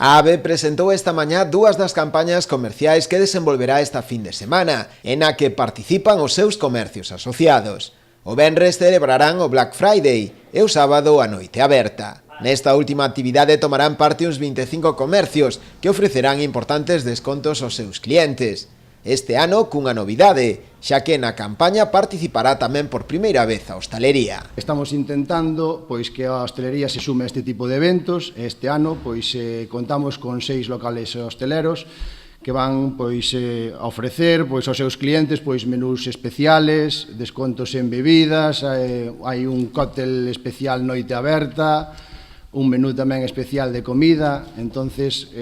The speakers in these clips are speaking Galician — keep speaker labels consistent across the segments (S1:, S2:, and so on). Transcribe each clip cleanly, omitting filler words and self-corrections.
S1: A AVE presentou esta mañá dúas das campañas comerciais que desenvolverá esta fin de semana, en a que participan os seus comercios asociados. O venres celebrarán o Black Friday e o sábado a noite aberta. Nesta última actividade tomarán parte uns 25 comercios que ofrecerán importantes descontos aos seus clientes. Este ano cunha novidade, xa que na campaña participará tamén por primeira vez a hostalería.
S2: Estamos intentando que a hostelería se sume a este tipo de eventos. Este ano contamos con 6 locales hosteleros que van a ofrecer aos seus clientes menús especiales, descontos en bebidas, hai un cóctel especial noite aberta, un menú tamén especial de comida. Entonces,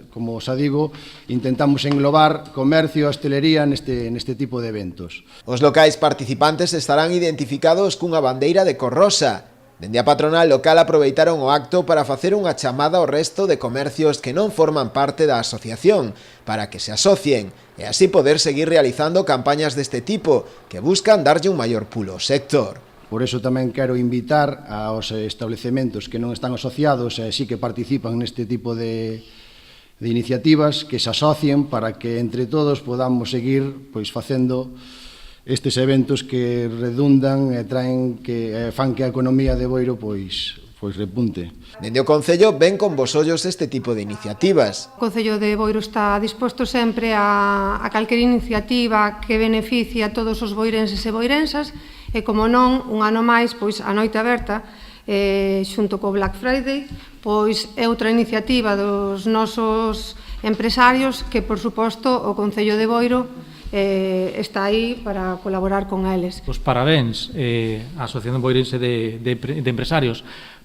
S2: como xa digo, intentamos englobar comercio e hostelería neste tipo de eventos.
S1: Os locais participantes estarán identificados cunha bandeira de cor rosa. Dende a patronal local aproveitaron o acto para facer unha chamada ao resto de comercios que non forman parte da asociación, para que se asocien e así poder seguir realizando campañas deste tipo que buscan darlle un maior pulo ao sector.
S2: Por iso tamén quero invitar aos establecementos que non están asociados e sí que participan neste tipo de iniciativas que se asocien para que entre todos podamos seguir facendo estes eventos que redundan e fan que a economía de Boiro repunte.
S1: Dende o Concello ven con bos ollos este tipo de iniciativas.
S3: O Concello de Boiro está disposto sempre a calquer iniciativa que beneficie a todos os boirenses e boirensas e, como non, un ano máis, a Noite Aberta, xunto co Black Friday, é outra iniciativa dos nosos empresarios que, por suposto, o Concello de Boiro está aí para colaborar con eles.
S4: Os parabéns á Asociación Boirense de Empresarios,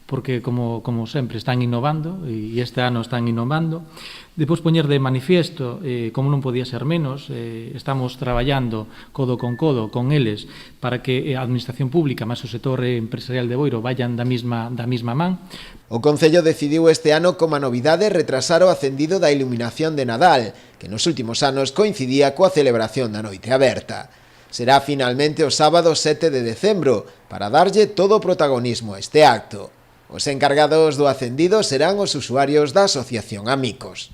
S4: porque, como sempre, están innovando, e este ano están innovando. Depois, poñer de manifiesto, como non podía ser menos, estamos traballando codo con eles para que a Administración Pública máis o sector empresarial de Boiro vayan da mesma man.
S1: O Concello decidiu este ano como novidade retrasar o acendido da iluminación de Nadal, que nos últimos anos coincidía coa celebración da Noite Aberta. Será finalmente o sábado 7 de decembro, para darlle todo o protagonismo a este acto. Os encargados do acendido serán os usuarios da Asociación Amigos.